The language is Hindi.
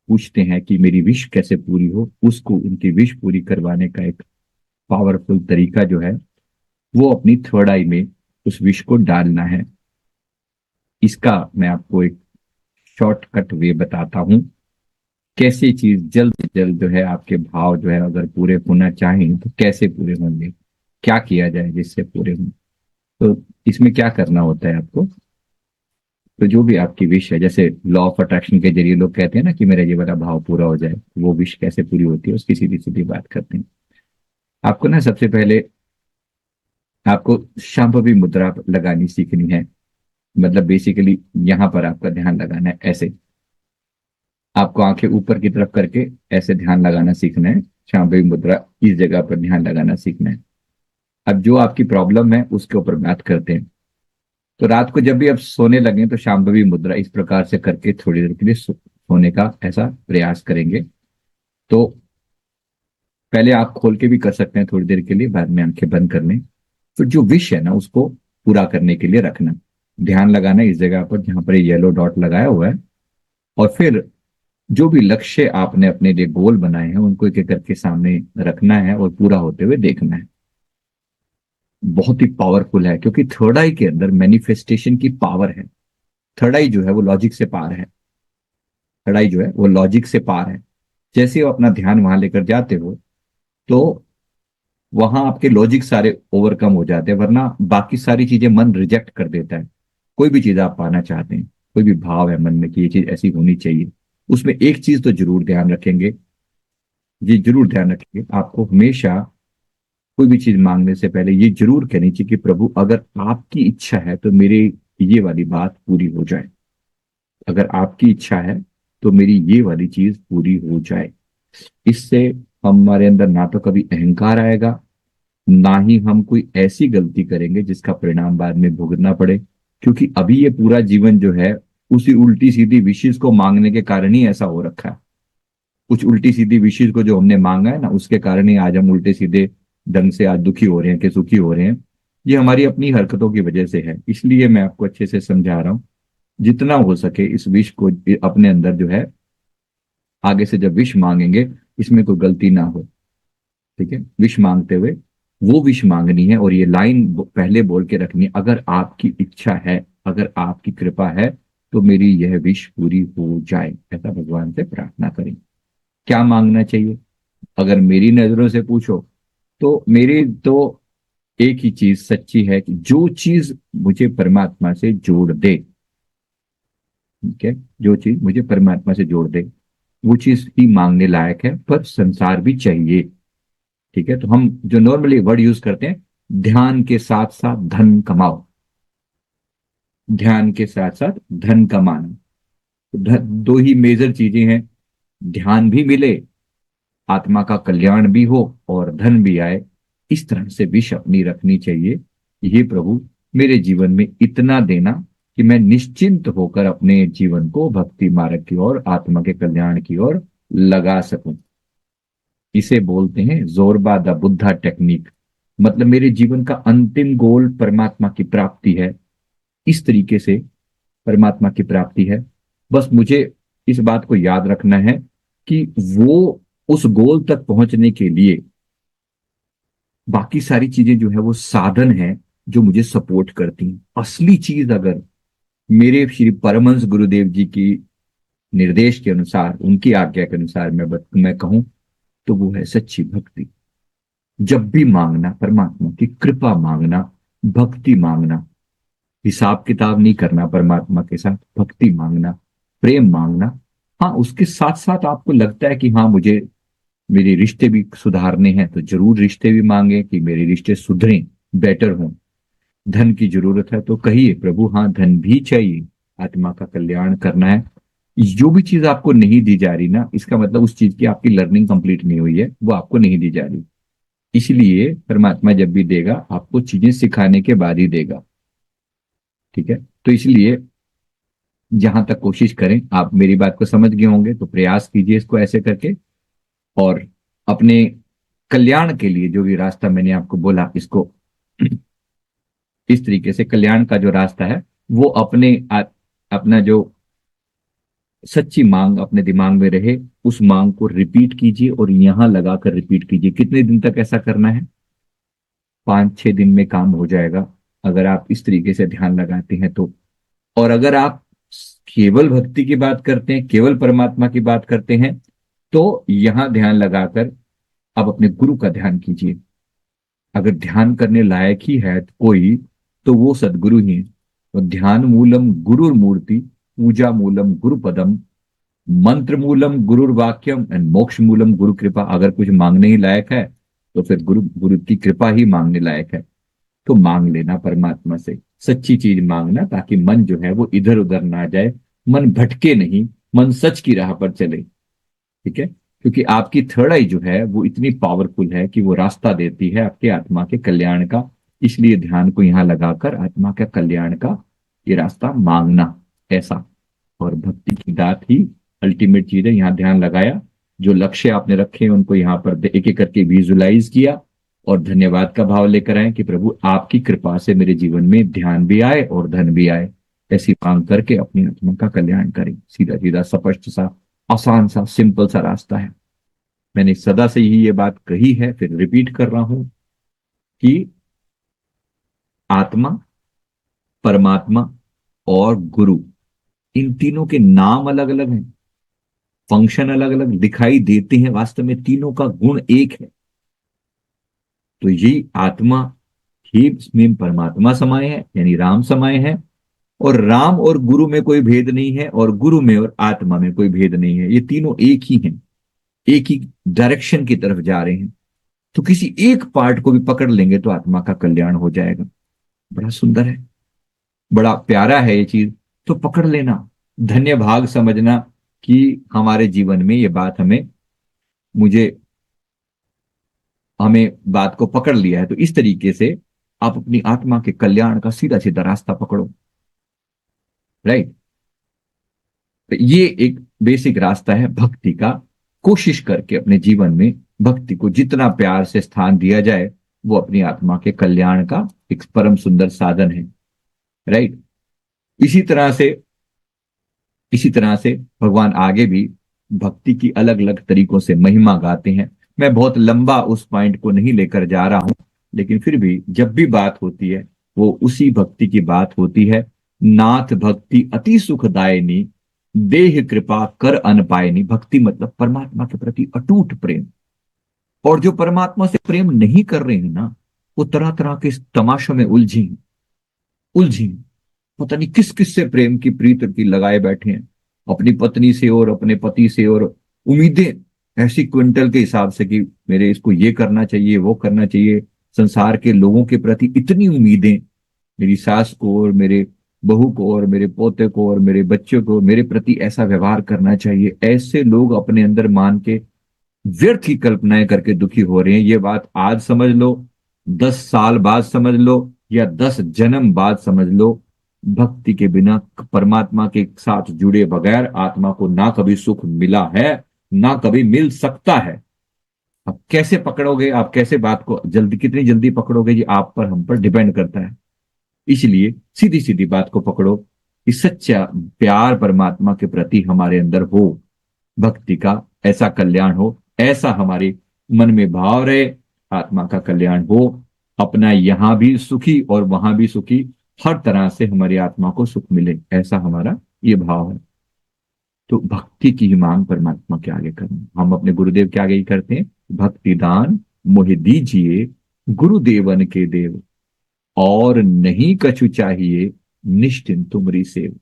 पूछते हैं कि मेरी विश कैसे पूरी हो, उसको उनकी विश पूरी करवाने का एक पावरफुल तरीका जो है वो अपनी थर्ड आई में उस विश को डालना है। इसका मैं आपको एक शॉर्टकट वे बताता हूं। कैसे चीज जल्द से जल्द जो है आपके भाव जो है अगर पूरे होना चाहें तो कैसे पूरे होंगे, क्या किया जाए जिससे पूरे हों। तो इसमें क्या करना होता है आपको, तो जो भी आपकी विश है, जैसे लॉ ऑफ अट्रैक्शन के जरिए लोग कहते हैं ना कि मेरा ये वाला भाव पूरा हो जाए, वो विश कैसे पूरी होती है उसकी सीधी सीधी बात करते हैं। आपको ना सबसे पहले आपको शांभवी मुद्रा लगानी सीखनी है। मतलब बेसिकली यहां पर आपका ध्यान लगाना है ऐसे, आपको आंखें ऊपर की तरफ करके ऐसे ध्यान लगाना सीखना है। शांभवी मुद्रा इस जगह पर ध्यान लगाना सीखना है। अब जो आपकी प्रॉब्लम है उसके ऊपर बात करते हैं। तो रात को जब भी आप सोने लगे तो शांभवी मुद्रा इस प्रकार से करके थोड़ी देर के लिए सोने का ऐसा प्रयास करेंगे। तो पहले आप खोल के भी कर सकते हैं थोड़ी देर के लिए, बाद में आंखें बंद कर लें। तो जो विश है ना उसको पूरा करने के लिए रखना, ध्यान लगाना इस जगह पर जहां पर येलो डॉट लगाया हुआ है। और फिर जो भी लक्ष्य आपने अपने लिए गोल बनाए हैं उनको एक एक करके सामने रखना है और पूरा होते हुए देखना है। बहुत ही पावरफुल है क्योंकि थर्ड आई के अंदर मैनिफेस्टेशन की पावर है। थर्ड आई जो है वो लॉजिक से पार है। थर्ड आई जो है वो लॉजिक से पार है। जैसे आप अपना ध्यान वहां लेकर जाते हो तो वहां आपके लॉजिक सारे ओवरकम हो जाते हैं, वरना बाकी सारी चीजें मन रिजेक्ट कर देता है। कोई भी चीज आप पाना चाहते हैं, कोई भी भाव है मन में कि ये चीज ऐसी होनी चाहिए, उसमें एक चीज तो जरूर ध्यान रखेंगे, ये जरूर ध्यान रखेंगे आपको हमेशा कोई भी चीज मांगने से पहले ये जरूर कहनी चाहिए कि प्रभु अगर आपकी इच्छा है तो मेरी ये वाली बात पूरी हो जाए। अगर आपकी इच्छा है तो मेरी ये वाली चीज पूरी हो जाए। इससे हमारे अंदर ना तो कभी अहंकार आएगा, ना ही हम कोई ऐसी गलती करेंगे जिसका परिणाम बाद में भुगतना पड़े। क्योंकि अभी ये पूरा जीवन जो है उसी उल्टी सीधी विशेष को मांगने के कारण ही ऐसा हो रखा है। कुछ उल्टी सीधी विशेष को जो हमने मांगा है ना उसके कारण ही आज हम उल्टे सीधे ढंग से आज दुखी हो रहे हैं कि सुखी हो रहे हैं। ये हमारी अपनी हरकतों की वजह से है। इसलिए मैं आपको अच्छे से समझा रहा हूं, जितना हो सके इस विश को अपने अंदर जो है आगे से जब विश मांगेंगे इसमें कोई गलती ना हो। ठीक है, विश मांगते हुए वो विश मांगनी है और ये लाइन पहले बोल के रखनी है, अगर आपकी इच्छा है, अगर आपकी कृपा है तो मेरी यह विश पूरी हो जाए। ऐसा भगवान से प्रार्थना करें। क्या मांगना चाहिए अगर मेरी नजरों से पूछो तो मेरी तो एक ही चीज सच्ची है कि जो चीज मुझे परमात्मा से जोड़ दे, ठीक है, जो चीज मुझे परमात्मा से जोड़ दे वो चीज ही मांगने लायक है, पर संसार भी चाहिए। ठीक है, तो हम जो नॉर्मली वर्ड यूज करते हैं, ध्यान के साथ साथ धन कमाओ, ध्यान के साथ साथ धन कमाना। तो दो ही मेजर चीजें हैं, ध्यान भी मिले, आत्मा का कल्याण भी हो और धन भी आए। इस तरह से विश अपनी रखनी चाहिए, ये प्रभु मेरे जीवन में इतना देना कि मैं निश्चिंत होकर अपने जीवन को भक्ति मार्ग की ओर, आत्मा के कल्याण की ओर लगा सकूं। इसे बोलते हैं जोरबा द बुद्धा टेक्निक। मतलब मेरे जीवन का अंतिम गोल परमात्मा की प्राप्ति है। इस तरीके से परमात्मा की प्राप्ति है। बस मुझे इस बात को याद रखना है कि वो उस गोल तक पहुंचने के लिए बाकी सारी चीजें जो है वो साधन है जो मुझे सपोर्ट करती हैं। असली चीज अगर मेरे श्री परमहंस गुरुदेव जी की निर्देश के अनुसार, उनकी आज्ञा के अनुसार मैं कहूं तो वो है सच्ची भक्ति। जब भी मांगना परमात्मा की कृपा मांगना, भक्ति मांगना, हिसाब किताब नहीं करना परमात्मा के साथ, भक्ति मांगना, प्रेम मांगना। हाँ, उसके साथ साथ आपको लगता है कि हाँ मुझे मेरे रिश्ते भी सुधारने हैं तो जरूर रिश्ते भी मांगे कि मेरे रिश्ते सुधरें, बेटर हों। धन की जरूरत है तो कहिए प्रभु हाँ धन भी चाहिए, आत्मा का कल्याण करना है। जो भी चीज आपको नहीं दी जा रही ना, इसका मतलब उस चीज की आपकी लर्निंग कंप्लीट नहीं हुई है, वो आपको नहीं दी जा रही। इसलिए परमात्मा जब भी देगा आपको चीजें सिखाने के बाद ही देगा। ठीक है, तो इसलिए जहां तक कोशिश करें, आप मेरी बात को समझ गए होंगे तो प्रयास कीजिए इसको ऐसे करके। और अपने कल्याण के लिए जो भी रास्ता मैंने आपको बोला इसको इस तरीके से, कल्याण का जो रास्ता है वो अपने अपना जो सच्ची मांग अपने दिमाग में रहे, उस मांग को रिपीट कीजिए और यहां लगाकर रिपीट कीजिए। कितने दिन तक ऐसा करना है? 5-6 दिन में काम हो जाएगा, अगर आप इस तरीके से ध्यान लगाते हैं तो। और अगर आप केवल भक्ति की बात करते हैं, केवल परमात्मा की बात करते हैं, तो यहां ध्यान लगाकर आप अपने गुरु का ध्यान कीजिए। अगर ध्यान करने लायक ही है कोई, तो वो सदगुरु ही है। तो ध्यान मूलम गुरुर मूर्ति, पूजा मूलम गुरु पदम, मंत्र मूलम गुरुर वाक्यम एंड मोक्ष मूलम गुरु कृपा। अगर कुछ मांगने ही लायक है तो फिर गुरु गुरु की कृपा ही मांगने लायक है। तो मांग लेना परमात्मा से, सच्ची चीज मांगना, ताकि मन जो है वो इधर उधर ना जाए, मन भटके नहीं, मन सच की राह पर चले। ठीक है, क्योंकि आपकी थर्ड आई जो है वो इतनी पावरफुल है कि वो रास्ता देती है आपके आत्मा के कल्याण का। इसलिए ध्यान को यहां लगाकर आत्मा के कल्याण का ये रास्ता मांगना, ऐसा। और भक्ति की दात ही अल्टीमेट चीज है। यहाँ ध्यान लगाया, जो लक्ष्य आपने रखे हैं उनको यहाँ पर एक एक करके विजुलाइज किया, और धन्यवाद का भाव लेकर आए कि प्रभु आपकी कृपा से मेरे जीवन में ध्यान भी आए और धन भी आए। ऐसी मांग करके अपनी आत्मा का कल्याण करें। सीधा सीधा स्पष्ट सा, आसान सा, सिंपल सा रास्ता है। मैंने सदा से ही ये बात कही है, फिर रिपीट कर रहा हूं कि आत्मा, परमात्मा और गुरु, इन तीनों के नाम अलग अलग हैं, फंक्शन अलग अलग दिखाई देते हैं, वास्तव में तीनों का गुण एक है। तो ये आत्मा ही इसमें परमात्मा समाये है, यानी राम समाये है, और राम और गुरु में कोई भेद नहीं है, और गुरु में और आत्मा में कोई भेद नहीं है। ये तीनों एक ही हैं, एक ही डायरेक्शन की तरफ जा रहे हैं। तो किसी एक पार्ट को भी पकड़ लेंगे तो आत्मा का कल्याण हो जाएगा। बड़ा सुंदर है, बड़ा प्यारा है ये चीज। तो पकड़ लेना, धन्य भाग समझना कि हमारे जीवन में ये बात मुझे हमें बात को पकड़ लिया है। तो इस तरीके से आप अपनी आत्मा के कल्याण का सीधा सीधा रास्ता पकड़ो। राइट, तो ये एक बेसिक रास्ता है भक्ति का। कोशिश करके अपने जीवन में भक्ति को जितना प्यार से स्थान दिया जाए, वो अपनी आत्मा के कल्याण का एक परम सुंदर साधन है। राइट, इसी तरह से इसी तरह से भगवान आगे भी भक्ति की अलग अलग तरीकों से महिमा गाते हैं। मैं बहुत लंबा उस पॉइंट को नहीं लेकर जा रहा हूं, लेकिन फिर भी जब भी बात होती है वो उसी भक्ति की बात होती है। नाथ भक्ति अति सुखदायिनी, देह कृपा कर अनपायनी। भक्ति मतलब परमात्मा के प्रति अटूट प्रेम। और जो परमात्मा से प्रेम नहीं कर रहे हैं ना, वो तरह तरह के इस तमाशों में उलझी उलझी, पता नहीं किस किस से प्रेम की प्रीत की लगाए बैठे हैं, अपनी पत्नी से और अपने पति से, और उम्मीदें ऐसी क्विंटल के हिसाब से कि मेरे इसको ये करना चाहिए, वो करना चाहिए। संसार के लोगों के प्रति इतनी उम्मीदें, मेरी सास को और मेरे बहू को और मेरे पोते को और मेरे बच्चों को मेरे प्रति ऐसा व्यवहार करना चाहिए। ऐसे लोग अपने अंदर मान के व्यर्थ की कल्पनाएं करके दुखी हो रहे हैं। ये बात आज समझ लो, 10 साल बाद समझ लो, या 10 जन्म बाद समझ लो, भक्ति के बिना, परमात्मा के साथ जुड़े बगैर आत्मा को ना कभी सुख मिला है, ना कभी मिल सकता है। अब कैसे पकड़ोगे, आप कैसे बात को जल्दी, कितनी जल्दी पकड़ोगे, ये आप पर, हम पर डिपेंड करता है। इसलिए सीधी सीधी बात को पकड़ो कि सच्चा प्यार परमात्मा के प्रति हमारे अंदर हो, भक्ति का ऐसा कल्याण हो, ऐसा हमारे मन में भाव रहे, आत्मा का कल्याण हो, अपना यहां भी सुखी और वहां भी सुखी, हर तरह से हमारी आत्मा को सुख मिले, ऐसा हमारा ये भाव है। तो भक्ति की ही मांग परमात्मा के आगे करना। हम अपने गुरुदेव के आगे ही करते हैं, भक्ति दान मोहि दीजिए गुरुदेवन के देव, और नहीं कछु चाहिए निश्चिंत तुमरी सेव।